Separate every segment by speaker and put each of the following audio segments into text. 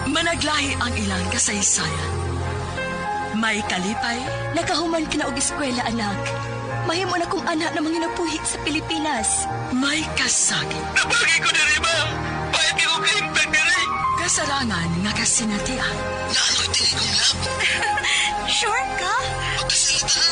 Speaker 1: Managlahi ang ilang kasaysayan. May kalipay,
Speaker 2: Nakahuman ka na og eskwela, anak. Mahimo na kong anak na mga napuhit sa Pilipinas.
Speaker 1: may kasakit,
Speaker 3: Nabagi ko diri, ma'am. Bayad ko kaimpag diri.
Speaker 1: kasarangan nga kasinatian.
Speaker 3: Naano'y tinigong lab.
Speaker 2: Sure ka?
Speaker 3: Magkasalita.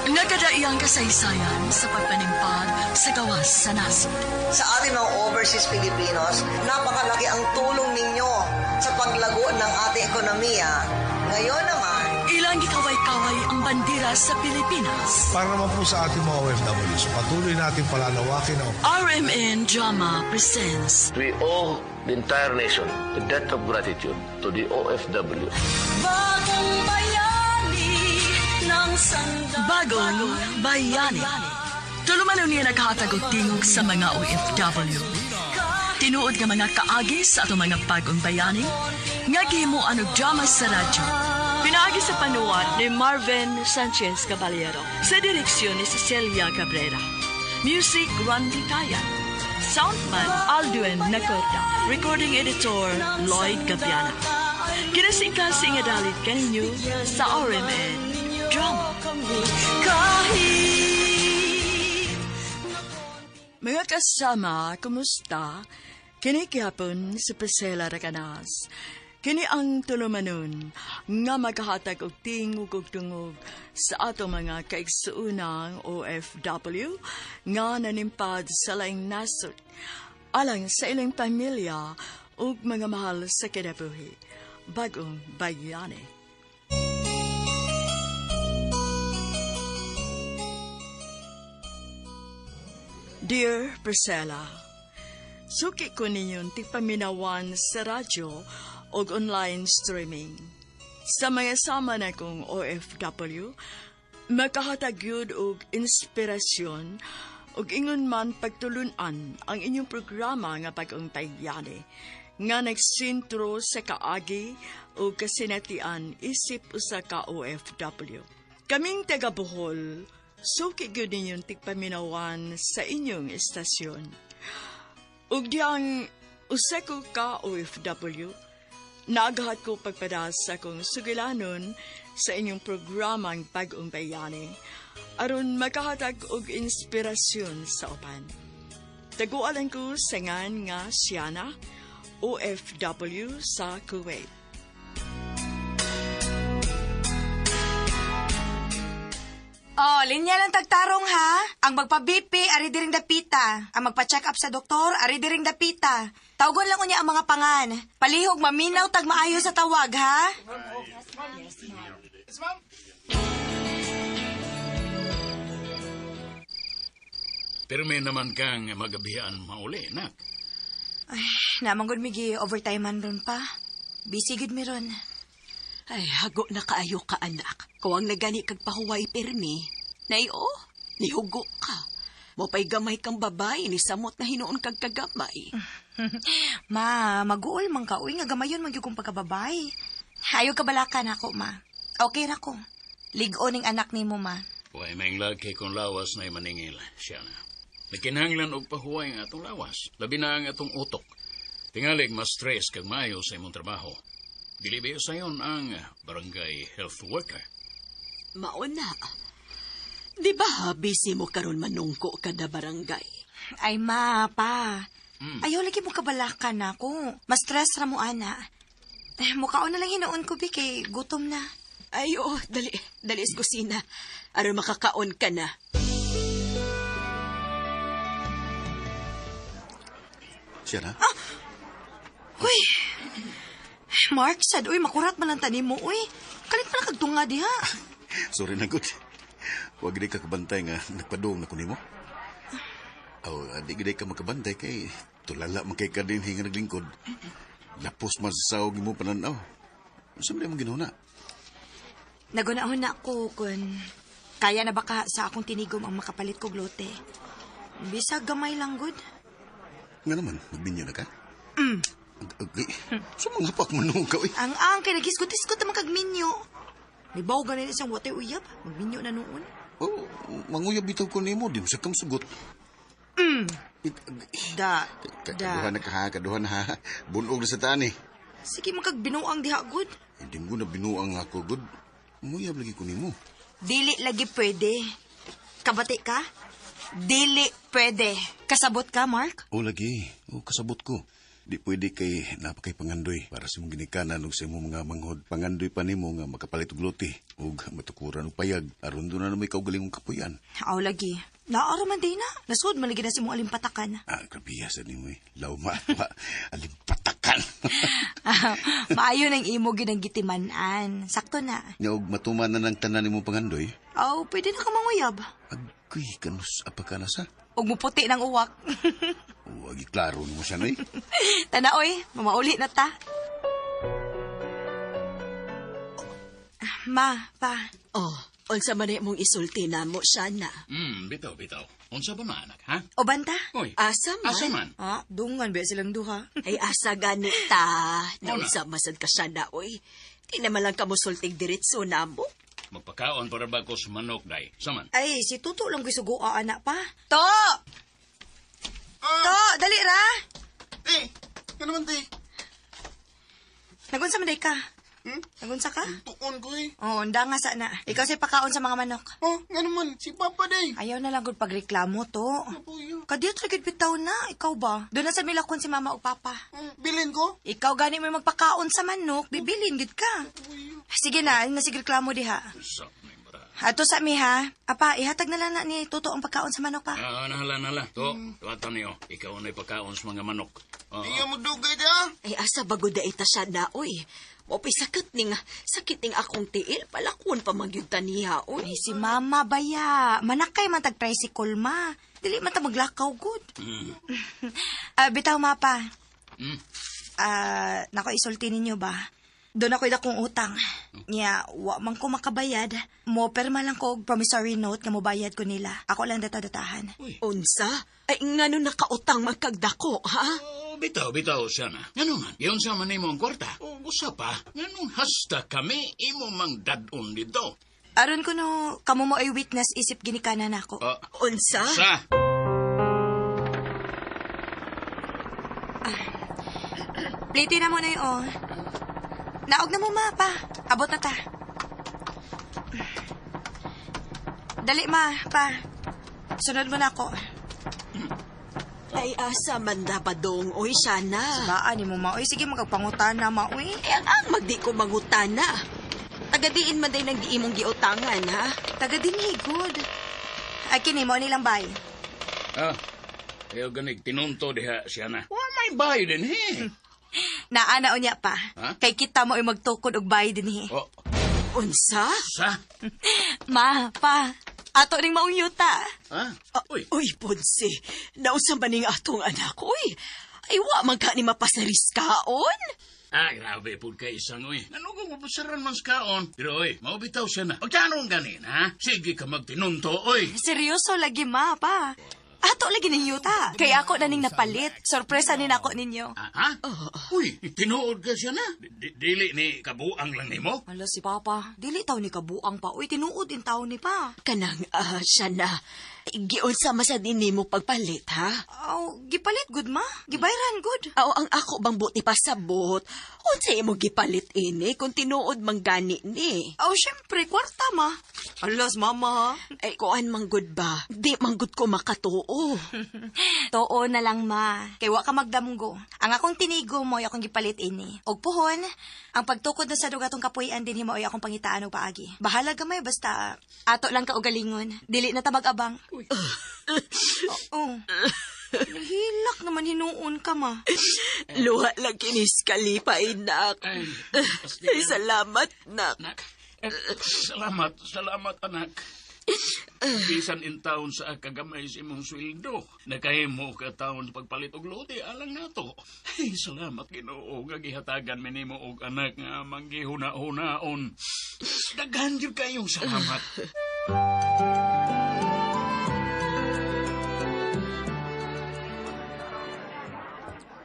Speaker 1: Nagkadaiyang kasaysayan sa pagpanimpag sa gawas sa nasod.
Speaker 4: Sa ating mga overseas Filipinos, napakalaki ang tulong ninyo sa paglago ng ating ekonomiya. Ngayon naman,
Speaker 1: Ilang gikaway-kaway ang bandera sa Pilipinas.
Speaker 5: Para naman po sa ating mga OFWs, patuloy natin palalawakin ang
Speaker 1: RMN Drama presents
Speaker 6: We owe the entire nation a debt of gratitude to the OFW.
Speaker 1: Bagong Bayani ng Bagong Bayani. Tulumanon niya naghatag og tingog sa mga OFW. Tinuod nga mga kaagi sa ato mga bagong bayani, nga gihimuan og drama sa radyo. Pinaagi sa panuwat ni Marvin Sanchez Caballero, sa direksyon ni Cecilia Cabrera. Music, Randy Tayan. Soundman, Aldwin Nacorda. Recording editor, Lloyd Gabiana. Kinasing-kasing adalit kaninyo sa RMN Drama. Mga kasama, kumusta? Kini kihapon sa Priscilla Raganas. Kini ang tulumanon nga magkahatag og tingog ug tungog sa ato mga kaigsuunang OFW nga nanimpad sa laing nasod alang sa ilang pamilya ug mga mahal sa kinabuhi. Bagong Bayani. Dear Priscilla, suki ko ninyong tigpaminawan sa radyo o online streaming. Sa mga sama na kong OFW, makahatag yun og inspirasyon og ingon man pagtulunan ang inyong programa nga Bagong Bayani nga nagsintro sa kaagi o kasinatian isip usa ka OFW. Kaming taga Bohol, suki gyud ninyong tigpaminawan sa inyong estasyon. Ug diyang usa ko ka OFW, naagahat ko pagpadasa kong sugilanon sa inyong programang Bagong Bayani aron makahatag og inspirasyon sa upan. Tagualan ko sa ngan nga Siana, OFW sa Kuwait.
Speaker 7: Oh, linya lang tagtarong ha. Ang magpa-BP, ari diring dapita. Ang magpa-check up sa doktor, ari diring dapita. Tawgon lang unya ang mga pangan. Palihog maminaw tag maayo sa tawag ha.
Speaker 3: Pero may naman kang magabihan mauli, nak.
Speaker 7: Ay, namanggod migi overtime man ron pa. Busy gid mi ron.
Speaker 8: Ay, hago na kaayo ka, anak. Kawang nagani kag pahuway permi. Nayo, nihugo ka. Mopay gamay kang babae ni samot na hinuon kag kagamay.
Speaker 7: Ma, mag-uol man ka. Uy, nga gamayon magyug kong pagkababay. Ayaw ka balakan ako, ma. Okay ra ko. Ligo ning anak nimo, ma.
Speaker 3: Huwag may lagi kong lawas na maningil, siya na. Nakinahanglan og pahuway nga atong lawas. Labi na ang atong utok. Tingalig mas stress kag maayo sa imong trabaho. Dili sayon ang barangay health worker.
Speaker 8: Mauna. Di ba busy mo karon manungko kada barangay?
Speaker 7: Ay, ma, pa. Ayaw lagi mo kabalakan ako. Mas stress ra mo, ana. Mukhaon na lang hinoon ko, Bi, kay gutom na.
Speaker 8: Ay, oh, dali sa kusina. Aron makakaon ka na.
Speaker 9: Siya na?
Speaker 7: Uy! Mark, sad, uy, makurat man ang tanim mo, uy. Kalit pa na kagtunga diha.
Speaker 9: Sorry na, good. Huwag di ka kabantay nga nagpadong na kunimo. Di gede ka makabantay kay tulala man kay ka din hinga naglingkod. Lapos man sa sawag mo pananaw. Saan mo ginuna?
Speaker 7: Nagunahon na ako kung kaya na baka sa akong tinigom ang makapalit ko glote. Bisa gamay lang, good.
Speaker 9: Nga naman, magbinyo na ka? Okay. So mga pak manong ka, uy.
Speaker 7: Ang kay nagisgot-isgot naman kag minyo. May bawo ganin isang wate uyab. Magminyo na noon.
Speaker 9: Oh, manguyab bitaw ko nimo din sa kam sugot.
Speaker 7: Da.
Speaker 9: Kaduhan na ka ha, kaduhan ha. Bunog na sa tani.
Speaker 7: Sige magkagbinuang diha, good.
Speaker 9: Hindi ko na binuang ako, good. Umuyab lagi ko nimo.
Speaker 7: Dili lagi pwede. Kabati ka? Dili pwede. Kasabot ka, Mark?
Speaker 9: O lagi, o kasabot ko. Di pwede kay napakay pangandoy para sa mong ginikanan ug sa imong mga manghod. Pangandoy pa nimo nga makapalit og luti ug matukuran og payag aron do na may kaugaling mong kapuyan.
Speaker 7: Aw lagi. Naara man din na. Nasud man lagi na si mong alimpatakan.
Speaker 9: Grabe sa nimo eh. Lauma, alimpatakan.
Speaker 7: Maayo nang imo ginang gitimanan. Sakto na.
Speaker 9: Nya og matuman na ng tanan nimo pangandoy.
Speaker 7: Aw, pwede na ka manguyab.
Speaker 9: Agoy, kanus apakana sa.
Speaker 7: Og muputi ng uwak.
Speaker 9: Wagi klaro nimo siya noy.
Speaker 7: Tanaoy, mamauli na ta. Ma, pa.
Speaker 8: Oh, unsa man mong isulti na mo siya na.
Speaker 3: Bitaw. Unsa ba man, anak, ha?
Speaker 7: O banta?
Speaker 3: Oy,
Speaker 8: Asa man?
Speaker 3: asa man?
Speaker 7: Dungan ba silang duha?
Speaker 8: Ay asa ganita. Naunsa masad ka siya na, oy. Di naman lang ka mo sulting diretso na mo.
Speaker 3: Magpakaon para ba ko sa manok, day? Saman?
Speaker 7: Ay, si Tuto lang gisugoa, anak pa. To! To, dali ra!
Speaker 10: Ano naman, te?
Speaker 7: Nagunsa man day ka? Nagunsa ka?
Speaker 10: Tukon ko eh.
Speaker 7: Oo, anda nga sana. Ikaw say pakaon sa mga manok.
Speaker 10: Nga naman, si Papa day.
Speaker 7: Ayaw na lang gud pagreklamo to.
Speaker 10: Ano yun?
Speaker 7: Kadiyot ra gid bitaw na, ikaw ba? Doon na sa milakon si mama o papa.
Speaker 10: Bilin ko?
Speaker 7: Ikaw gani mo magpakaon sa manok, bibilin gid ka. Sige na, sige reklamo diha.
Speaker 3: Sa may bara.
Speaker 7: Ato sa mi ha. Apa, ihatag na lang na ni Tuto ang pagkaon sa manok pa.
Speaker 3: Nahala. To, tuwatan niyo. Ikaw na'y pagkaon sa mga manok.
Speaker 10: Iya mo dugay da.
Speaker 8: Ay asa bago da ita siya na, oy. Mopay sakit ning akong tiil. Palakon pa magyud taniha, oy.
Speaker 7: Ay, si mama baya. Manakay man tag tricycle ma. Dili man ta maglakaw good. Bitaw mapa. Nako isulti ninyo ba? Doon ako'y dakong utang. Nya, wa man ko makabayad. Mo perma lang ko og promissory note nga mobayad ko nila. Ako lang data-datahan.
Speaker 8: Unsa? Ay ngano nakautang magkagdako, ha?
Speaker 3: Bitaw siya na. Ngano man? Iyon sa man imo ang kwarta. Usa pa. Nganong hasta kami imo mang dadon dito.
Speaker 7: Aron ko no, kamo mo ay witness isip ginikanan ako.
Speaker 8: Unsa?
Speaker 3: Sa?
Speaker 7: Pliti na mo na yun. Naog na mo ma, pa. Abot na ta. Dali ma, pa. Sunod mo na ako.
Speaker 8: Ay asa man badong, oy siya na.
Speaker 7: Baan ni mo ma. Uy, sige magpangutan na ma. Uy.
Speaker 8: Ay ang magdi ko mangutana. Tagadiin man day nang giimong giutangan, ha?
Speaker 7: Taga dinhi, good. Ay, kini mo nilang bay.
Speaker 3: Ayaw ganig tinunto diha siya na. May bayo din, he.
Speaker 7: Naana o niya pa.
Speaker 3: Ha?
Speaker 7: Kay kita mo ay magtukod og bay dinhi.
Speaker 8: Unsa?
Speaker 3: Sa?
Speaker 7: Ma, pa. Ato ning maong yuta.
Speaker 3: Uy.
Speaker 8: Uy, Ponce. Nausa man ning atong anak, uy. Ay, wa man ka ni mapasaris kaon.
Speaker 3: Grabe po kay isang, uy. Ano kung mapasaran man sa kaon? Pero, uy, maubitaw siya na. Pagtanong ganin, ha? Sige ka magtinunto, uy.
Speaker 7: Seryoso lagi, ma, pa. Ato lagi ning yuta. Kay ako na ning napalit. Sorpresa nin ako ninyo.
Speaker 3: Ha? Uy, tinuod ka siya na. Dili ni kabuang lang nimo.
Speaker 7: Ala si Papa, dili taw ni kabuang pa. Uy, tinuod in taw ni pa.
Speaker 8: Kanang, siya na. Giunsa masad din mo pagpalit, ha?
Speaker 7: Aw, gipalit good ma. Gibayran good.
Speaker 8: Aw, ang ako bang buti pasabot. Unsa imo gipalit ini kung tinuod man gani ni?
Speaker 7: Aw, syempre, kwarta ma. Alas, mama.
Speaker 8: Ay, kuan manggod ba? Di manggod ko makatuo.
Speaker 7: Too na lang ma. Kay wa ka magdamgo. Ang akong tinigo mo ay akong gipalit ini. Og puhon, ang pagtukod na sa dugatong kapuyan din himo ay akong pangitaan og paagi. Bahala gamay basta ato lang ka og galingon. Dili na ta mag-abang. Oo. Hilak naman hinuon ka ma.
Speaker 8: Luha lang kinis kalipa, inak. Ay, salamat, nak.
Speaker 3: Salamat, anak. Bisan in taon sa kagamay si mong sweldo. Nakahimo ka taon sa pagpalit og lote, alang nato. Ay, salamat Ginoo nga gihatagan mi nimo og anak nga manggihuna-hunaon. Daghan gyud kayong salamat.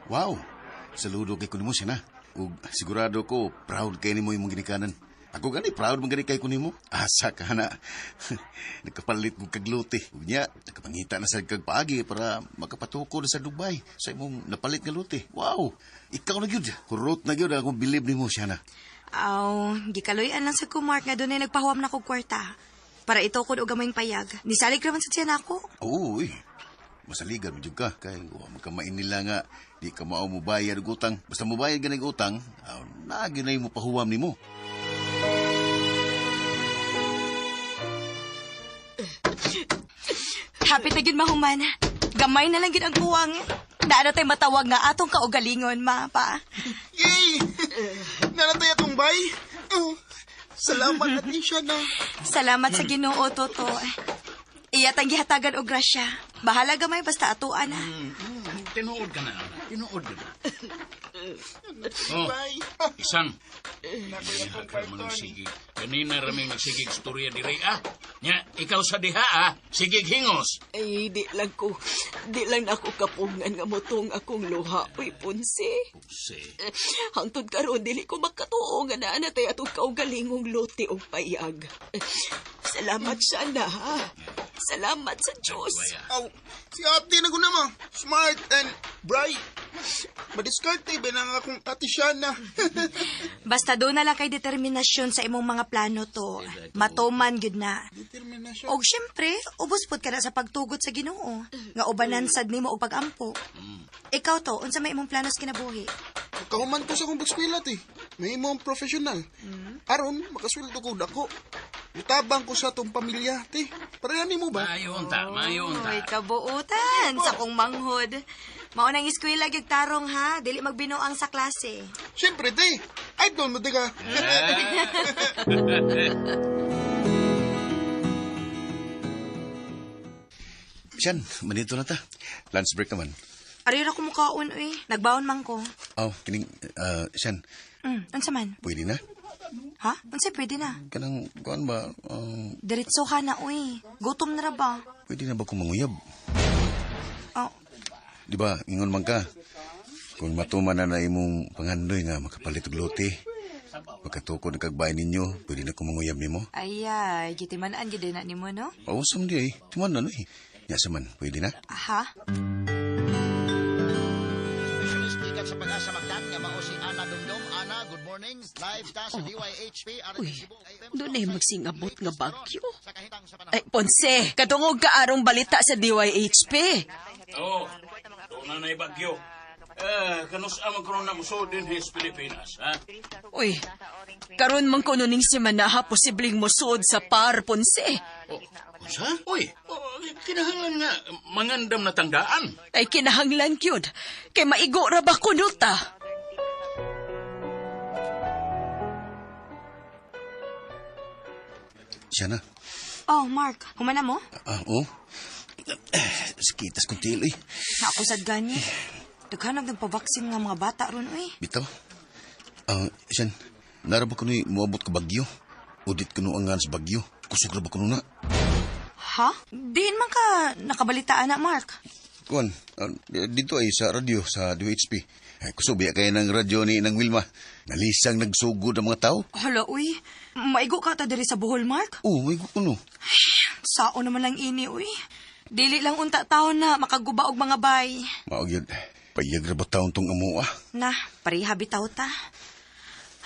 Speaker 9: Wow! Saludo kay kuno mo siya na. Ug sigurado ko, proud kay nimo imong ginikanan. Ako gani, proud man gani kay kunimo. Asa ka na. Nakapalit mo kagluti. Unya, nakapangita na sa kagpaagi para makapatuko na sa Dubai. Sa imong napalit nga luti. Wow! Ikaw na gyud. Kurot na gyud. Ako bilib ni mo siya na.
Speaker 7: Aw, gikaloyan lang sa ko, Mark, nga doon ay nagpahuwam na kong kwarta. Para ito ko og gamayng payag. Nisalig naman sa tiyan ako.
Speaker 9: Oo, masaligan mo ka. Kaya magkamain nila nga, di ka mao mo bayad og utang. Basta mo bayad ka ng utang, naginay mo pahuwam ni mo.
Speaker 7: Hapit na gid mahuman. Gamay na lang gid ang kuwang. Naano tay matawag nga atong kaugalingon, ma, pa.
Speaker 10: Yay! Nalatay atong bay. Salamat natin siya na.
Speaker 7: Salamat sa Ginoo, Toto. Iyat ang gihatagan og grasya. Bahala gamay basta atuan na.
Speaker 3: Tinuod ka na, anak. Tinuod ka na.
Speaker 10: Bay.
Speaker 3: Isang. Diha ka man nagsigig. Kanina raming nagsigig storya dire, Nya, ikaw sa diha, Sigig hingos.
Speaker 8: Ay, di lang na ako kapungan nga motong akong luha. Uy, Ponce. Hangtod karon dili ko makatuo nga naa tay atong kaugalingong lote o payag. Salamat siya na, ha? Salamat sa Diyos.
Speaker 10: Aw, si ate na ko naman. Smart and bright. Madiskarte ba na akong ate siya na.
Speaker 7: Basta doon na lang kay determinasyon sa imong mga plano to. Matuman gyud na.
Speaker 10: Determinasyon.
Speaker 7: Og syempre, ubos pud ka na sa pagtugot sa Ginoo. Nga ubanan sad nimo og pag-ampo. Ikaw to, unsa may imong plano sa kinabuhi?
Speaker 10: Kahuman ko sa akong bagskwela, te. May imong professional. Aron, makasweldo ko dako. Itabang ko sa atong pamilya, te. Parehan mo ba?
Speaker 3: Mayon ta.
Speaker 7: Uy, kabuutan sa kong manghod. Maunang eskwela gyud tarong, ha? Dili magbinuang sa klase.
Speaker 10: Siyempre, te. Idol mo, te ka.
Speaker 9: Siyan, manito na ta. Lunch break naman.
Speaker 7: Ari ra ko mukaon, uy. Nagbaon man ko.
Speaker 9: Kining, Siyan,
Speaker 7: Unsa man?
Speaker 9: pwede na?
Speaker 7: Ha? Unsa pwede na?
Speaker 9: Kanang, kuan ba,
Speaker 7: Diretso ka na, uy. Gutom na ra ba?
Speaker 9: pwede na ba kung manguyab?
Speaker 7: Oh,
Speaker 9: Di ba, ingon man ka. Kung matuman na imong pangandoy nga makapalit og lote, magkatukod na kagbay ninyo, pwede na kung manguyab nimo.
Speaker 7: ayay. Gitimanaan gid na nimo, no?
Speaker 9: Awesome di Tuman na no Nya saman, pwede na?
Speaker 7: Ha?
Speaker 11: Sa pag-asa magtan nga mao si Ana Dumdum. Ana, good morning. Live ta sa DYHP.
Speaker 8: Uy, doon ay magsingabot nga bagyo. Ay, Ponce, katungog ka arong balita sa DYHP.
Speaker 3: Oo, doon na bagyo. Kanus amang karon na musod din sa Pilipinas, ha?
Speaker 8: Uy, karon man kuno ning semana posibleng musod sa par, Ponce.
Speaker 3: Sa? Uy, kinahanglan nga mangandam na tangdaan.
Speaker 8: Ay kinahanglan kyud. Kay maigo ra ba kuno ta?
Speaker 9: Siya na.
Speaker 7: Oh, Mark. Humana mo?
Speaker 9: Oo. Sakitas kong tilo
Speaker 7: Nakusad gani. Daghanag nagpabaksin nga mga bata ron, uy.
Speaker 9: Bitaw. Siyan, naraba ko ni muabot ka bagyo. Udit ko no ang sa bagyo. Kusog ra ba ko na?
Speaker 7: Ha? Diin man ka nakabalitaan na, Mark.
Speaker 9: Kuan, dito ay sa radyo, sa DHP. Ay, kusubiya kayo ng radyo ni Inang Wilma. Nalisang nagsugod ang mga tao.
Speaker 7: Hala, uy. Maigo ka ta diri sa Bohol, Mark?
Speaker 9: Oo, may kuno.
Speaker 7: Sao naman lang ini, uy. Dili lang unta taon na makaguba og mga bay.
Speaker 9: Maog yun. Payag ra ba taon tong amuha?
Speaker 7: Na, pariha bitaw ta.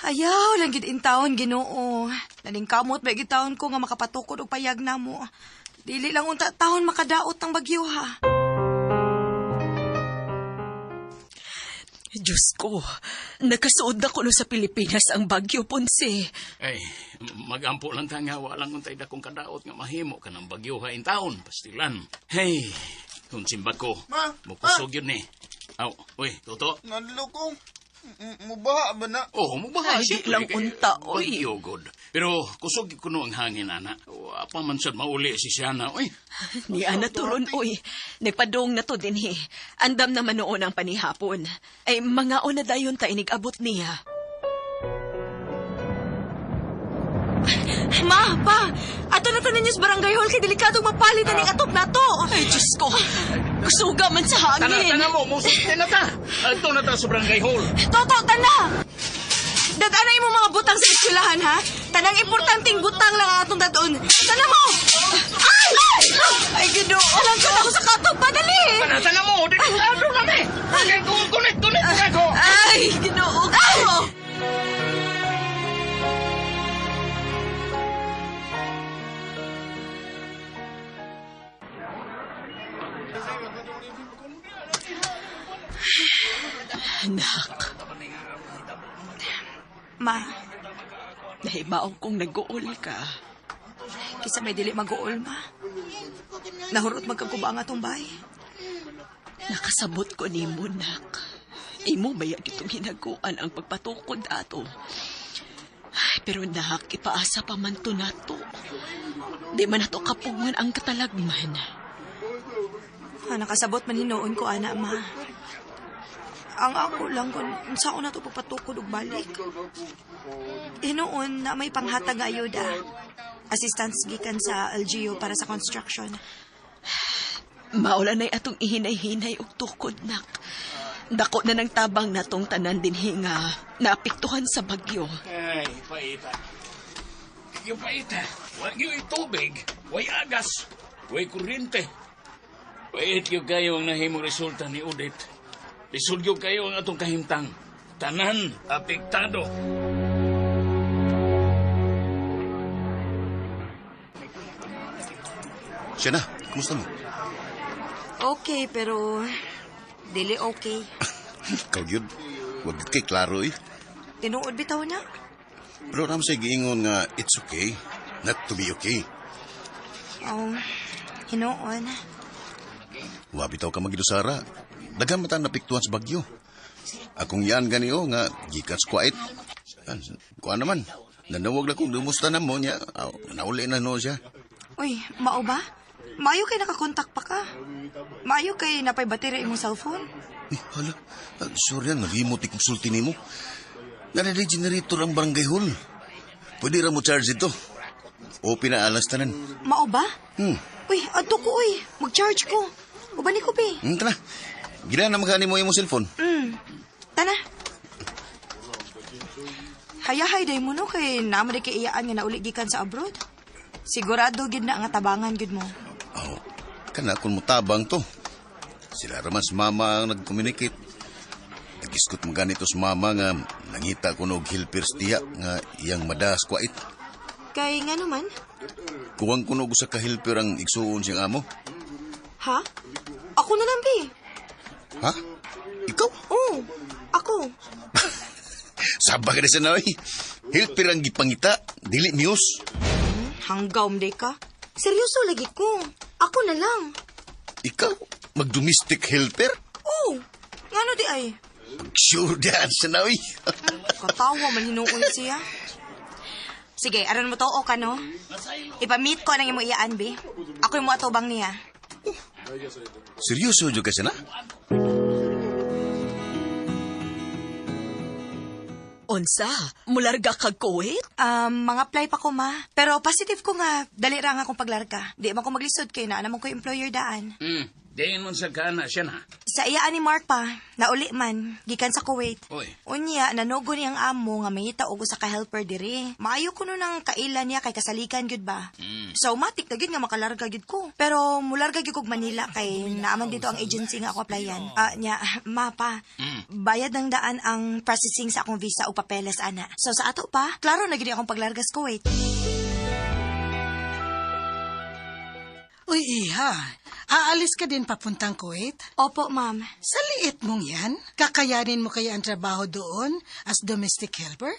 Speaker 7: Ayaw, lang gid in taon, Ginoo. Naning kamot ba gid taon ko nga makapatukod og payag na mo. Dili lang unta taon makadaot ang bagyo, ha.
Speaker 8: Diyos ko, nakasuod na kuno sa Pilipinas ang bagyo, Ponce.
Speaker 3: Ay, magampo lang ta nga walang untay dakong kadaot nga mahimo ka ng bagyo ha in taon, pastilan. Hey, kung simba ko, mukusog yun eh. Aw, uy, Toto.
Speaker 10: Nadlo ko. Mubaha ba na?
Speaker 3: Oo, mubaha.
Speaker 8: Ay, di lang unta, oy.
Speaker 3: Bagyo, God. Pero kusog kuno ang hangin, ana. Apa man sad mauli si Siana, uy.
Speaker 8: Ni Ana turon, uy. Nagpadong na to din, he. Andam naman noon ang panihapon. Ay, mga ona dayon ta inigabot niya.
Speaker 7: Ma, pa! Ato na tanan niyo sa barangay hall kay delikadong mapalit na ning atop na to.
Speaker 8: Ay, Diyos ko. Kusuga man sa hangin.
Speaker 3: Tana mo, musik na ta. Ato na ta sa barangay hall.
Speaker 7: Toto, tana! Dadanay mo mga butang sa eskwelahan, ha? Tanang importanteng butang lang ang atong dadon. Sana mo! Ay, Ginoo! Alam ka na ako sa katog pa, dali!
Speaker 3: Sana mo! Delikado na me! Kunit ako!
Speaker 7: Ay, Ginoo ko!
Speaker 8: Anak,
Speaker 7: Ma,
Speaker 8: nahibaw kong nag-uol ka.
Speaker 7: kisa may dili mag-uol, ma. Nahurot magkagubang atong bahay.
Speaker 8: Nakasabot ko ni mo, nak. Imo baya itong hinaguan ang pagpatukod ato. Ay, pero nak, ipaasa pa man to nato. Di man nato kapungan ang katalagman.
Speaker 7: Nakasabot man hinuon ko, ana, ma. Ang ako lang kung saan na ito papatukod og balik. Hinuon na may panghatag nga ayuda. Assistance gikan sa LGU para sa construction.
Speaker 8: Maula na'y atong ihinay-hinay og tukod, nak. Dako na ng tabang natong tanan din hinga. Naapektuhan sa bagyo.
Speaker 3: Ay, paita. Yung paita. Wag yung tubig. Way agas. Way kuryente. Wait yung kayo ang nahimong resulta ni Udit. Lisod yung kayo ang atong kahimtang. Tanan, apektado.
Speaker 9: Siya na, kumusta mo?
Speaker 7: Okay, pero dili okay.
Speaker 9: Ikaw yun, huwag kay klaro eh.
Speaker 7: Tinuod bitaw na.
Speaker 9: Pero naman siya giingon nga, it's okay, not to be okay.
Speaker 7: Oh, hinuon.
Speaker 9: Wabitaw ka magidusara. Dagan mata napiktuhan sa bagyo. Akong yan ganiyo nga gikan sa kuwait. Kuha naman. Nanawag na kong dumusta na mo niya. Nauli na no siya.
Speaker 7: Uy, mao ba? Maayo kay nakakontak pa ka. Maayo kay napay battery imong cellphone.
Speaker 9: Hala, sorry yan. Nalimot ikonsulti ni mo. Nanay generator ang barangay hall. Pwede ra mo charge ito. O pinaalas tanan.
Speaker 7: Mao ba? Uy, adto ko uy. Mag-charge ko. Ubani ko, pi.
Speaker 9: Tara. Gila na magkani mo yung cellphone.
Speaker 7: Tana. Hayahay day mo no kay naman kay iyaan nga nauli gikan sa abroad. Sigurado gid na nga tabangan gid mo.
Speaker 9: Oh, kana kun mutabang to. Sila raman sa mama ang nag-communicate. Nagiskot mo ganito sa mama nga nangita ko og helpers tiya nga iyang madas kwait.
Speaker 7: Kay nga naman?
Speaker 9: Kuwang kunog sa ka-helper ang igsuon siyang amo.
Speaker 7: Ha? Ako na lang, pi.
Speaker 9: Ha? Ikaw?
Speaker 7: Oo, ako.
Speaker 9: Sabag na sa naway. Helper ang gipangita, dili muse.
Speaker 7: Hanggaw day ka. Seryoso lagi ko. Ako na lang.
Speaker 9: Ikaw? Mag-domestic helper?
Speaker 7: Oo. Ngano di ay?
Speaker 9: Sure dyan sa naway.
Speaker 7: Katawa man hinuon siya. Sige, aron mo to o ka, no? Ipamit ko nang imo iyaan, bi. Ako yung mo atubang niya.
Speaker 9: Seryoso dyan kasi na?
Speaker 8: Unsa? Mularga kag Kuwait?
Speaker 7: Mga apply pa ko, ma. Pero positive ko nga, dali ra nga akong paglarga. Di man ko maglisod kay na naman ko employer daan.
Speaker 3: Diyan man sa kana siya na.
Speaker 7: Sa iyaan ni Mark pa, nauli man, gikan sa Kuwait.
Speaker 3: Oy.
Speaker 7: Unya, nanugo niyang amo nga may taugo sa ka-helper diri. Maayo ko nun ang kailan niya kay kasalikan gyud ba. So, matik na gyud nga makalarga gyud ko. Pero mularga gyud kog Manila kay naaman dito ang agency nga ako applyan. Nya, mapa, bayad ng daan ang processing sa akong visa o papeles, ana. So, sa ato pa, klaro na gyud akong paglarga sa Kuwait.
Speaker 12: Uy, iha, aalis ka din papuntang Kuwait?
Speaker 7: Opo, ma'am.
Speaker 12: Sa liit mong yan, kakayanin mo kaya ang trabaho doon as domestic helper?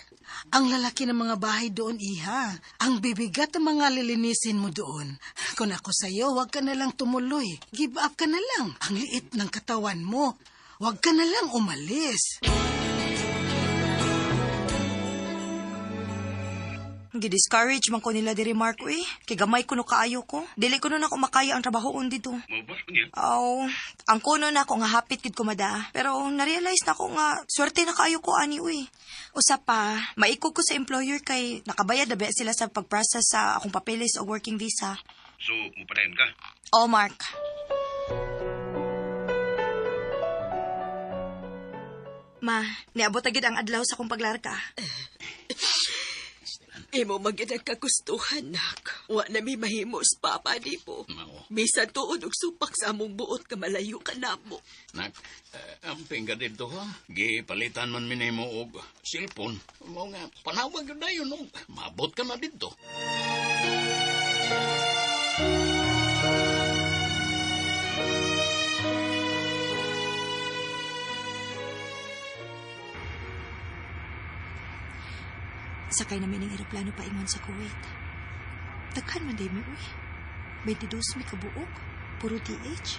Speaker 12: Ang lalaki ng mga bahay doon, iha. Ang bibigat ng mga lilinisin mo doon. Kung ako sa'yo, huwag ka na lang tumuloy. Give up ka na lang. Ang liit ng katawan mo. Huwag ka na lang umalis.
Speaker 7: Gi-discourage man ko nila diri, Mark, uy. Kay gamay ko no kaayo ko. Dili ko no na ako makaya ang trabahoon dito. Ang kuno na ako nga hapit gid ko mada. Pero na-realize na ko nga swerte na kaayo ko ani, uy. Usa pa, maikog ko sa employer kay nakabayad na ba sila sa pag-process sa akong papeles o working visa.
Speaker 9: So, mupadayon ka?
Speaker 7: Oh, Mark. Ma, niabot agad ang adlaw sa akong paglarka.
Speaker 8: Imo magiging kagustuhan, nak. Wa na mi mahimos, papa, di po. Bisan tuod og supak sa among buot ka malayo ka namo.
Speaker 3: Nak, amping ka dito ha. Gipalitan man minimo og cellphone. Mo nga, panawag yun na yun. No? Mabot ka na dito.
Speaker 7: Sakay namin ng eroplano pa ingon sa Kuwait. Daghan man day mi, uy. 22 mi kabuok. Puro TH.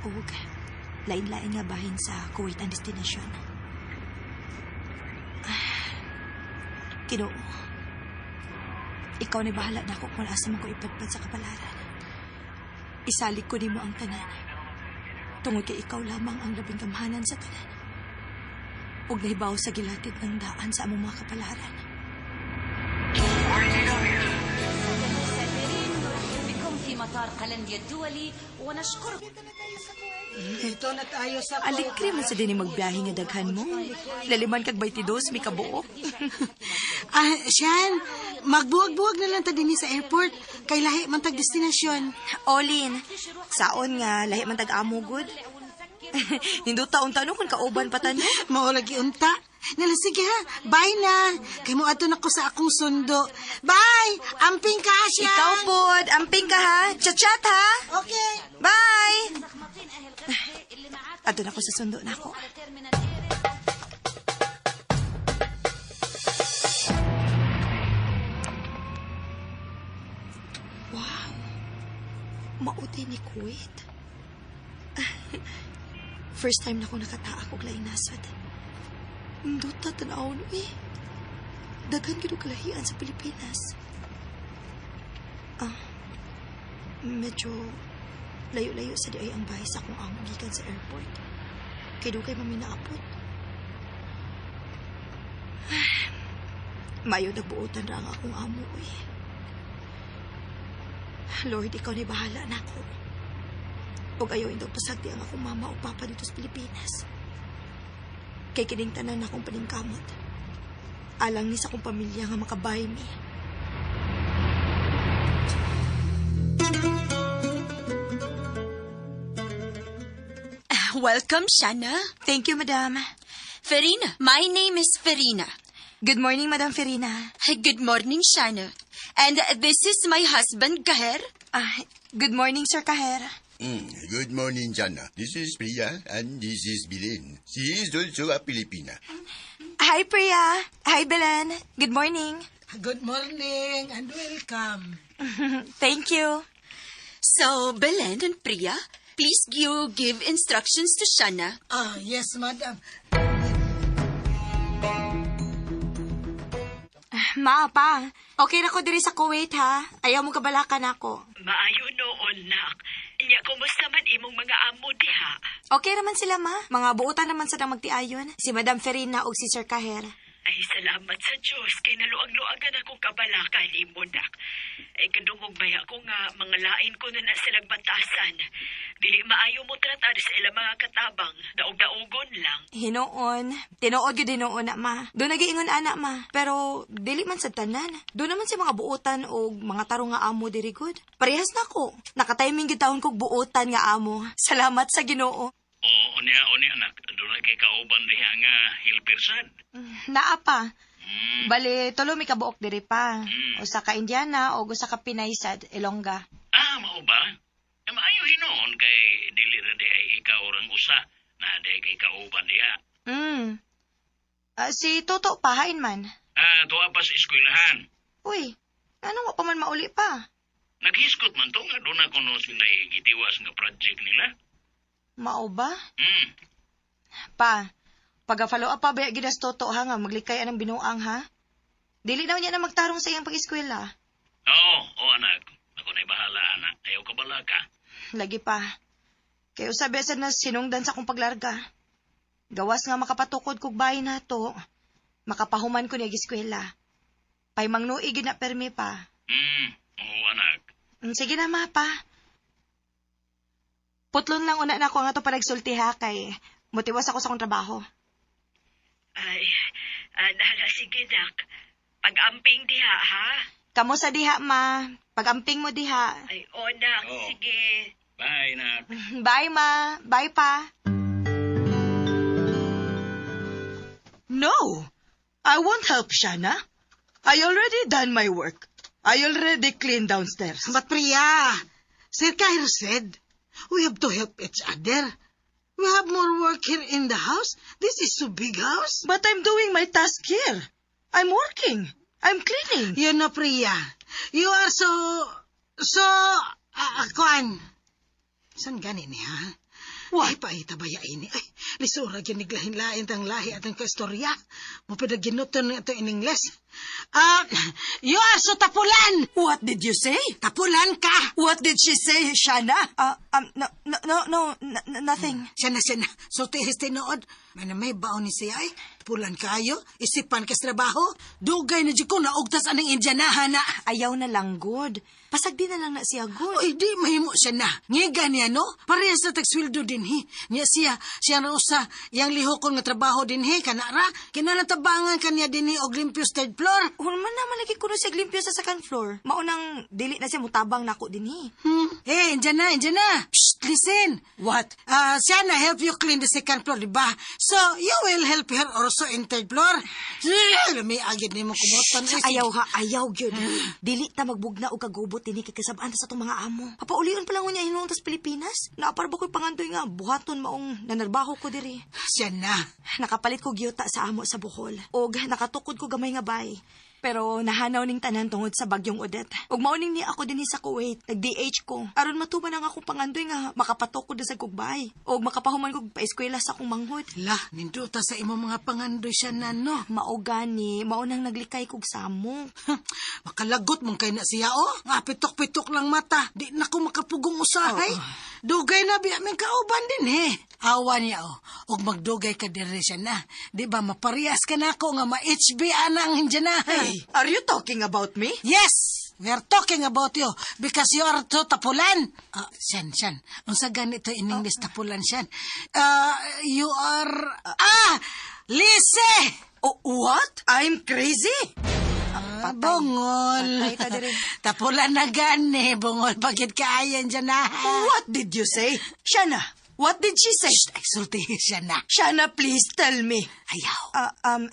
Speaker 7: Og, lain-lain nga bahin sa Kuwait ang destination. Kinoo. Ikaw na bahala na ako kung asa man ko ipadpad sa kapalaran. Isalik ko nimo ang tanan. Tungod kay ikaw lamang ang labing kamhanan sa tanan. Ug nahibaw sa gilatid ng daan sa among mga kapalaran.
Speaker 12: Ito na tayo sa
Speaker 7: Alikri man sa din magbiyahe nga daghan mo. Laliman kag 22 mi kabuok.
Speaker 12: Sian, magbuwag-buwag na lang ta din sa airport. Kay lahi man tag destinasyon.
Speaker 7: Olin, saon nga lahi man tag amo good. Hindot taon tanong kung kauban pa tanong.
Speaker 12: Mao lagi unta. Nala, sige ha. Bye na. Kay mo ato na ko sa akong sundo. Bye! Amping ka, Sian.
Speaker 7: Ikaw pod, amping ka ha. Chat-chat ha.
Speaker 12: Okay.
Speaker 7: Bye! Ato na ko sa sundo na ako. Wow. Mauti ni Kuwait. First time na ko nakataa kog laing nasad. Nduta tanawon, uy. Daghan gid og kalahian sa Pilipinas. Medyo layo-layo sa di ay ang bahay sa akong amo gikan sa airport. Kay dugay man mi naapot. Mayo nagbuotan ra ang akong amo, uy. Lord, ikaw ni bahala na ako. Huwag ayaw daw pasagdi ang akong mama o papa dito sa Pilipinas. Kay kining tanan akong paningkamot. Alang ni sa akong pamilya nga makabahay mi.
Speaker 2: Welcome, Shana.
Speaker 7: Thank you, Madam.
Speaker 2: Farina, my name is Farina.
Speaker 7: Good morning, Madam Farina.
Speaker 2: Good morning, Shana. And this is my husband, Kaher.
Speaker 7: Good morning, Sir Kaher.
Speaker 13: Good morning, Jana. This is Priya and this is Belen. She is also a Filipina.
Speaker 7: Hi, Priya. Hi, Belen. Good morning.
Speaker 12: Good morning and welcome.
Speaker 7: Thank you.
Speaker 2: So, Belen and Priya, please you give instructions to Shana.
Speaker 12: Yes, madam.
Speaker 7: Ma, pa. Okay na ko diri sa Kuwait, ha? Ayaw mo kabalakan ako.
Speaker 8: Maayo noon, nak. Nya, kumusta man imong mga amo diha?
Speaker 7: Okay naman sila, ma. Mga buutan naman sa magtiayon. Si Madam Farina o si Sir Kaher.
Speaker 8: Ay, salamat sa Diyos. Kay naluag-luagan akong kabalakan imo, nak. Ay, kadungog baya ko nga, mga lain ko na silang batasan. Dili maayo mo tratar sa ilang mga katabang. Daog-daogon lang.
Speaker 7: Hinoon. Tinuod yun dinoon na, ma. Doon nagiingon anak, ma. Pero, dili man sa tanan. Doon naman si mga buutan o mga tarong nga amo diri good. Parehas na ko. Nakatiming gitawon kog buutan nga amo. Salamat sa Ginoo.
Speaker 3: Unya, anak. Doon na kay kauban diha nga hilpirsad.
Speaker 7: Naa pa. Bali, tulo mi kabuok diri pa. Usa ka Indiana o usa ka Pinaysad, Ilongga.
Speaker 3: Mao ba? Maayo hinoon kay dili ra di ay ikaw orang usa na di kay kauban diha.
Speaker 7: Si Toto pahain man.
Speaker 3: Tuwa pa sa eskwelahan.
Speaker 7: Uy, anong wa pa man mauli pa?
Speaker 3: Naghiskot man to nga doon ako no sila gitiwas nga project nila.
Speaker 7: Mao ba? Pa, pag-follow up pa ba gidas Toto ha nga maglikay anang binuang ha? Dili daw niya na magtarong sa iyang pag-eskwela.
Speaker 3: Oo, anak. Ako na'y bahala, anak. Ayaw ka bala ka.
Speaker 7: Lagi pa. Kaya usabi sa na sinungdan sa akong paglarga. Gawas nga makapatukod kog bahay na to. Makapahuman ko niya giskwela. Pay mangnuig na permi pa.
Speaker 3: Oo, anak.
Speaker 7: Sige na, ma, pa. Putlon lang una na ako nga to panagsulti ha, kay motiwas ako sa akong trabaho.
Speaker 8: Ay, nahala, sige, nak.
Speaker 14: Pag-amping diha, ha?
Speaker 7: Kamo sa diha, ma. Pag-amping mo diha.
Speaker 14: Ay, nak. Sige.
Speaker 3: Bye, nak.
Speaker 7: Bye, ma. Bye, pa.
Speaker 15: No, I won't help Shana. I already done my work. I already cleaned downstairs.
Speaker 12: But Priya, Sir Cairo said, we have to help each other. We have more work here in the house. This is a big house.
Speaker 15: But I'm doing my task here. I'm working. I'm cleaning.
Speaker 12: You know, Priya, you are kuan. San gani ni, ha? Ay, paita ba ini? Ay, lisura ginig lahin-lahin tang lahi atang kaistorya. Mo pwede ginuton na ito in English. You are so tapulan!
Speaker 15: What did you say?
Speaker 12: Tapulan ka!
Speaker 15: What did she say, Shana?
Speaker 7: No, nothing.
Speaker 12: Siya na. So, tihis tinood. May baon ni siya ay. Tapulan kayo. Isipan ka sa trabaho. Dugay na di ko naugtas anong Indianahan na.
Speaker 7: Ayaw na lang, good. Pasagdi na lang na siya, good.
Speaker 12: Oy, di mahimo siya na. Ngiga niya, no? Parehas na tagswildo din, hi. Niya siya na usa, yang lihokon nga trabaho din, hi. Kanara, kinalatabangan kanya din, hi, og limpyo third floor.
Speaker 7: Hulman naman lagi kuno siya limpyo sa second floor. Maunang dili na siya mutabang nako din, hi.
Speaker 12: Hey, andyan na. Psst, listen.
Speaker 15: What?
Speaker 12: Siya na help you clean the second floor, di ba? So, you will help her also in third floor. Lami agad ni mo kumutan.
Speaker 7: Ayaw, gyud. Dili ta magbugna og kagubot dinhi kay kasab-an sa tong mga amo. Papaulion pa lang niya hinuon tas Pilipinas. Naapar ba ko'y pangandoy nga buhaton maong nanarbaho ko diri.
Speaker 12: Siya na.
Speaker 7: Nakapalit ko gyuta sa amo sa Bohol. Og nakatukod ko gamay nga bay. Pero nahanaw ning tanan tungod sa bagyong Odette. Ug mauning ni ako dinhi sa Kuwait, nag-DH ko. Aron matuman ang akong pangandoy nga makapatukod sa kugbay. Og makapahuman kog paeskwela sa akong manghod.
Speaker 12: Lah, ninduta sa imo mga pangandoy siya na, no?
Speaker 7: Mao gani, maunang naglikay kog samok.
Speaker 12: Makalagot mong kay na siya, oh. Nga pitok-pitok lang mata. Di na ko makapugong usahay. Dugay na biya may kauban din, he. Awa niya, oh. Og magdugay ka diri siya na. Di ba maparehas ka na ako nga ma-HB anang Indianahan.
Speaker 15: Hey, are you talking about me?
Speaker 12: Yes! We are talking about you because you are too tapulan. Shan. Unsa ganito in English tapulan, Shan? You are... Lise!
Speaker 15: Oh, what? I'm crazy?
Speaker 12: Bungol. Tapulan na gani. Bungol, pagit kaayan dyan na.
Speaker 15: What did you say? Shana, what did she say?
Speaker 12: Exulti, Shana.
Speaker 15: Shana, please tell me.
Speaker 12: Ayaw.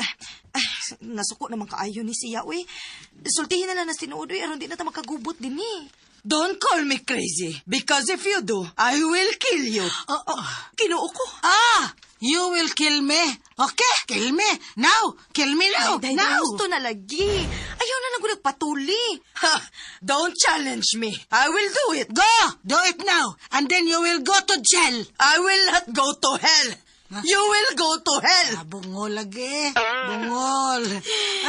Speaker 7: Nasuko naman kaayo ni siya, uy. Sultihin na lang na sinuod, uy. Aron di na ta makagubot din, eh.
Speaker 15: Don't call me crazy. Because if you do, I will kill you. Kinuo ko.
Speaker 12: You will kill me. Okay, kill me. Now. Kill me now.
Speaker 7: Now. Gusto na lagi. Ayaw na lang ko nagpatuli.
Speaker 15: Don't challenge me. I will do it.
Speaker 12: Go. Do it now. And then you will go to jail.
Speaker 15: I will not go to hell. You will go to hell.
Speaker 12: Bungol lagi. Bungol.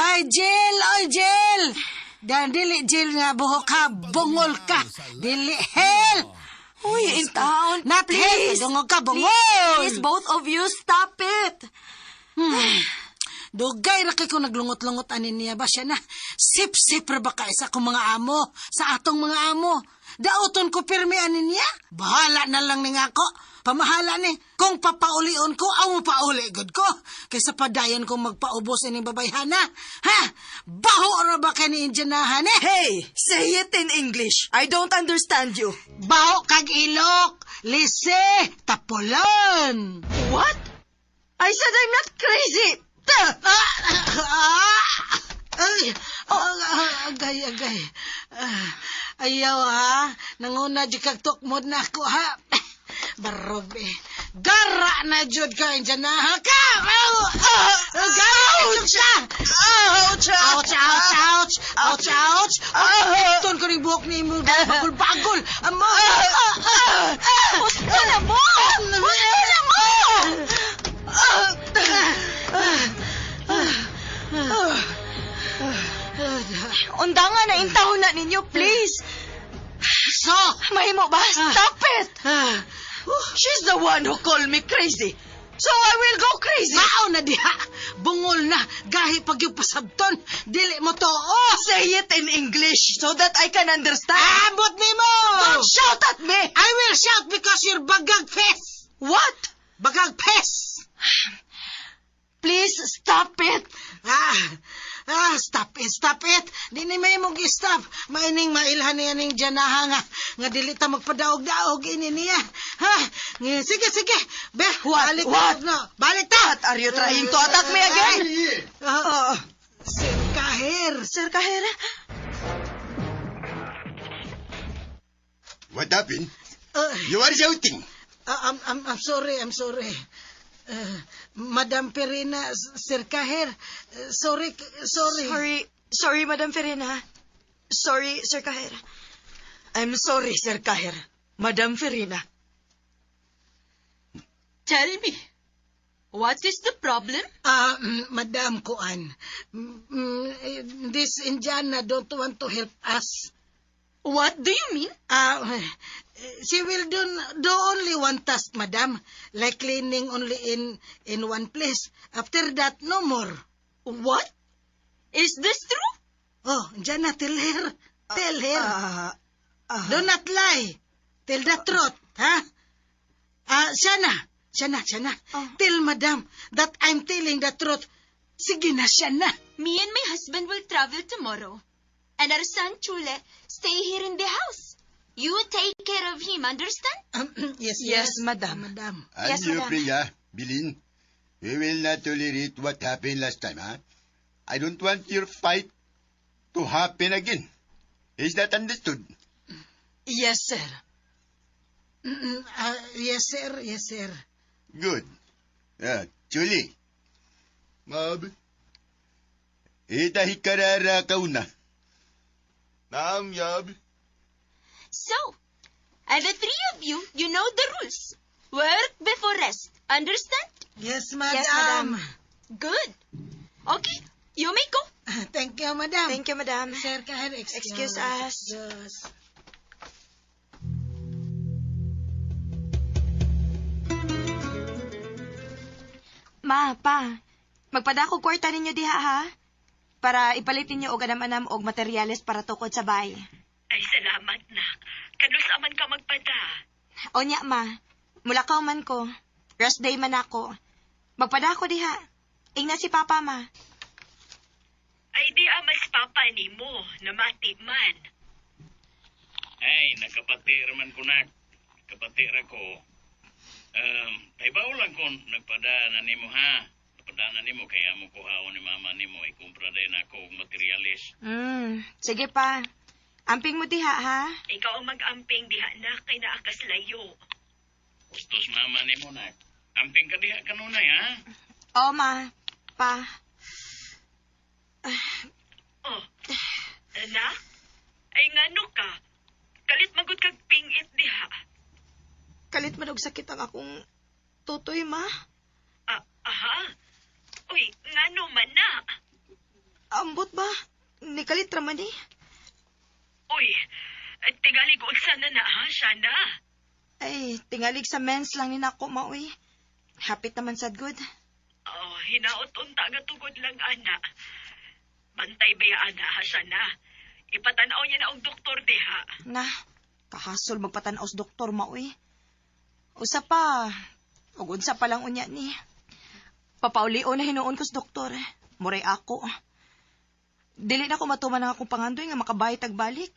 Speaker 12: Ay, jail. Dan dili jail nga buhok ka. Bungol ka. Dili hell.
Speaker 7: Uy, in town.
Speaker 12: Not
Speaker 7: please.
Speaker 12: Hell. Dungol ka, bungol.
Speaker 7: Please, both of you, stop it.
Speaker 12: Dugay ra kay ko naglungot-lungot anin niya ba siya na. Sip-sip ra ba kay sa akong mga amo. Sa atong mga amo. Dauton ko pirmi anin niya. Bahala na lang ni nga ako. Pamahala ni. Kung papaulion ko, aw pauli good ko. Kaysa padayon kong magpaubos ining babayhana. Ha? Baho ra ba kay ni Indianahan eh?
Speaker 15: Hey, say it in English. I don't understand you.
Speaker 12: Baho kag ilok. Lise, tapulan.
Speaker 15: What? I said I'm not crazy.
Speaker 12: Agay. Ayaw ha. Nanguna di kag tukmod na ako ha. Barog eh. Gara na jud ka dyan na ha ka. Ouch. Ton ko rin buhok ni mo. Bagol. Amo.
Speaker 7: Gusto na mo. Undangan na intahon na ninyo, please.
Speaker 12: So,
Speaker 15: mahimo ba? Stop it! She's the one who called me crazy. So I will go crazy.
Speaker 12: Mao na diha. Bungol na. Gahi pag yung pasabton. Dili mo to.
Speaker 15: Say it in English so that I can understand.
Speaker 12: Abot ni mo.
Speaker 15: Don't shout at me.
Speaker 12: I will shout because you're bagag face.
Speaker 15: What?
Speaker 12: Bagag face.
Speaker 15: Please stop it.
Speaker 12: Stop it. Di ni may mong stop. Maining mailhan niya ning janaha nga dili ta magpadaog-daog ini niya. Ha? Sige. Be, balik
Speaker 7: What?
Speaker 12: na. Balik ta.
Speaker 7: What? Are you trying to attack me again?
Speaker 12: Sir Kahir.
Speaker 13: What happened? You are shouting.
Speaker 12: I'm sorry. Madam Perina, Sir Kahir. Sorry.
Speaker 7: Sorry, Madam Ferina. Sorry, Sir Kahir. I'm sorry, Sir Kahir. Madam Ferina.
Speaker 2: Tell me, what is the problem?
Speaker 12: Madam Kuan, this Indiana don't want to help us.
Speaker 2: What do you mean?
Speaker 12: She will do only one task, madam, like cleaning only in one place. After that, no more.
Speaker 2: What? Is this true?
Speaker 12: Oh, Jana, tell her. Do not lie. Tell the truth, huh? Shana. Tell madam that I'm telling the truth. Sige na, Shana.
Speaker 2: Me and my husband will travel tomorrow. And our son, Chule, stay here in the house. You take care of him, understand?
Speaker 12: Yes, madam.
Speaker 13: And
Speaker 2: Yes,
Speaker 13: you,
Speaker 2: madam.
Speaker 13: Priya, Bilin, we will not tolerate what happened last time, huh? I don't want your fight to happen again. Is that understood?
Speaker 7: Yes, sir.
Speaker 12: Yes, sir.
Speaker 13: Good. Chuli. Mab. Itahikarara kauna. Naam, Yab.
Speaker 2: So, and the three of you, you know the rules. Work before rest. Understand?
Speaker 12: Yes, madam.
Speaker 7: Yes, madam.
Speaker 2: Good. Okay, you may go.
Speaker 12: Thank you, madam.
Speaker 7: Thank you, madam.
Speaker 12: Sir Kahir,
Speaker 7: Excuse us. Ma, pa, magpadako kwarta ninyo diha, ha? Para ipalitin niyo og anam-anam og materyales para tukod sa bay.
Speaker 14: Ay, salamat na. Kanusa man ka magpada.
Speaker 7: Onya, ma. Mulakaw man ko. Rest day man ako. Magpadako diha. Ingna si papa, ma.
Speaker 14: Ay, di amas papa ni mo, namati man.
Speaker 3: Ay, nakapatir man ko na. Nakapatir ako. Taybaw lang ko, nagpadana ni mo ha. Nagpadana ni mo, kaya mo kuhaon ni mama ni mo, ikumpra din ako og materialis.
Speaker 7: Sige pa. Amping mo diha, ha?
Speaker 14: Ikaw ang mag-amping diha na kay naakas layo.
Speaker 3: Gustos mama ni mo na. Amping ka diha kanunay ha?
Speaker 7: Oo, ma. Pa.
Speaker 14: Oh, anak? Ay ngano ka? Kalit magud kag pingit diha.
Speaker 7: Kalit man og sakit ang akong tutoy, ma.
Speaker 14: Aha? Uy, ngano man na?
Speaker 7: Ambot ba? Ni kalit raman eh.
Speaker 14: Uy, tigali ko sana na ha, Shana.
Speaker 7: Ay, tingalig sa mens lang ni nako, maoy. Hapit naman sad good.
Speaker 14: Oh, hinaot unta nga tugod lang, ana. Bantay ba ya, ana, ha, Shana? Ipatanaw niya na ang doktor diha.
Speaker 7: Na, kahasol magpatanaw sa doktor, maoy. Usa pa, ug unsa pa lang unya ni. Papaulio na hinuon ko sa doktor. Muray ako. Dili na ko matuman ang akong pangandoy nga makabayad tagbalik.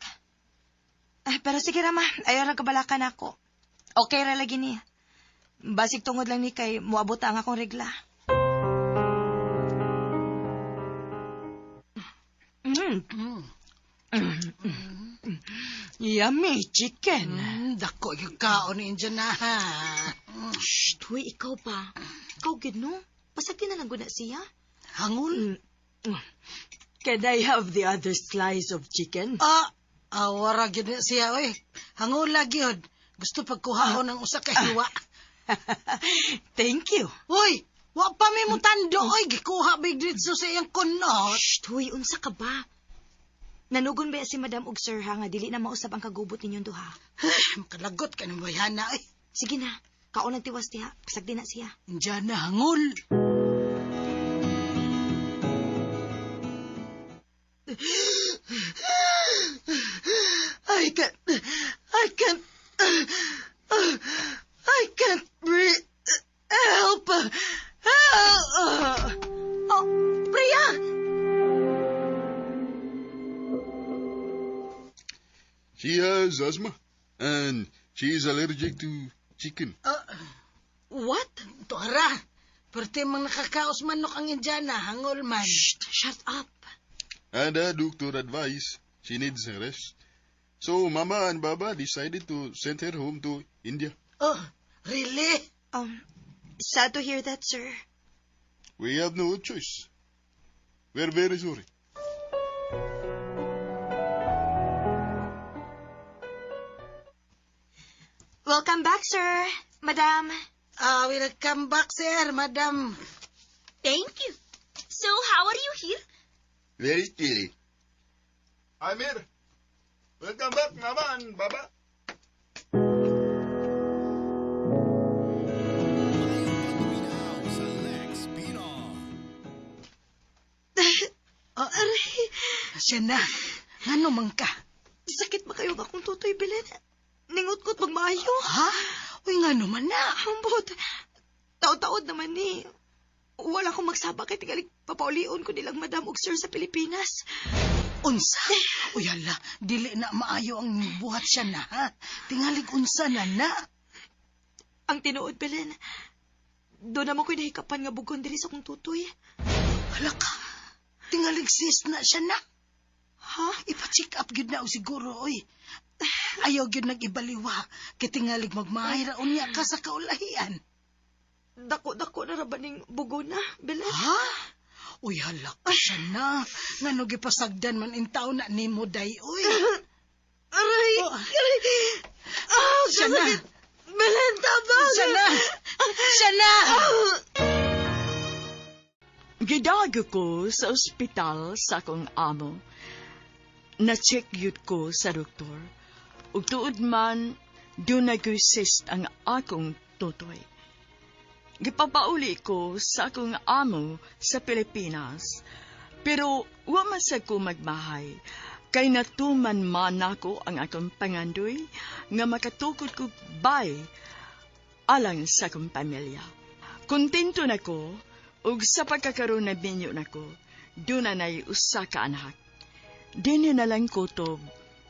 Speaker 7: Pero sige rama, ayaw lang kabalakan ako. Okay ra lagi ni. Basig tungod lang ni kay muabot ang akong regla. Yummy chicken.
Speaker 12: Dako yung kaon ni Indiana.
Speaker 7: Shh, huy, ikaw pa. Ikaw gid no? Pasagdi na lang guna siya.
Speaker 12: Hangul?
Speaker 7: Can I have the other slice of chicken?
Speaker 12: Wara gid na siya, oy. Hangul lagi yun. Gusto pagkuhaon ng usa ka hiwa.
Speaker 7: Thank you.
Speaker 12: Uy, wa pa may mutando, oy. Gikuha big dito sa iyang kunot.
Speaker 7: Shh, huy, unsa ka ba? Nanugon ba si Madam og Sir ha nga dili na mausab ang kagubot ninyong duha?
Speaker 12: Makalagot ka ng bayana, eh.
Speaker 7: Sige na, kaon ang tiwas diha. Pasagdi na siya.
Speaker 12: Diyan na, hangul. I can't breathe. Help! Oh, Priya!
Speaker 10: She has asthma, and she is allergic to chicken.
Speaker 15: What?
Speaker 12: Tora, perte mang nakakaos manok ang Indiana, hangol man.
Speaker 15: Shut up.
Speaker 10: And the doctor advised she needs a rest. So Mama and Baba decided to send her home to India.
Speaker 12: Oh, really?
Speaker 15: Sad to hear that, sir.
Speaker 10: We have no choice. We're very sorry.
Speaker 2: Welcome back, sir. Madam.
Speaker 12: Welcome back, sir, madam.
Speaker 2: Thank you. So, how are you here?
Speaker 13: Very chilly.
Speaker 10: I'm here. Welcome back, Mama and Baba.
Speaker 12: Siya na. Ngano man ka?
Speaker 15: Sakit ba kayo akong tutoy, Belen? Ningot-kot magmaayo.
Speaker 12: Ha? Uy, ngano man na.
Speaker 15: Ambot. Taod-taod naman ni. Wala akong magsaba kay tingalig papaulion ko nilang madam ug sir sa Pilipinas.
Speaker 12: Unsa? Uy, hala, dili na maayo ang buhat siya na, ha? Tingalig unsa na na.
Speaker 15: Ang tinuod, Belen, doon naman ko'y nahikapan nga bugon diri sa kong tutoy.
Speaker 12: Hala ka, tingalig sis na siya na.
Speaker 15: Ha?
Speaker 12: Ipa-check up gyud na o siguro, oy. Ayaw gyud nag-ibaliwa, kay tingalig magmahira unya ka sa kaulahian.
Speaker 15: Dako-dako na rabaning bugon na, Belen.
Speaker 12: Ha? Uy, hala ka siya na. Ngano gipasagdan man in taon na ni mo, day, uy.
Speaker 15: Aray! Aray!
Speaker 12: Siya na.
Speaker 15: Belen, tabang!
Speaker 12: Siya na! Siya na!
Speaker 1: Gidago ko sa ospital sa akong amo. Na-check yun ko sa doktor. Ug tuod man, doon nag-resist ang akong tutoy. Gipapauli ko sa akong amo sa Pilipinas. Pero wa man sa ko magmahay. Kay natuman man ako ang akong pangandoy nga makatukod ko bay alang sa akong pamilya. Kontento na ko ug sa pagkakaroon na binyo na ko, doon na usa ka anak. Dini na lang kutob.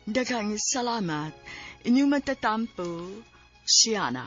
Speaker 1: Daghang salamat inyong magtatampo, Siana.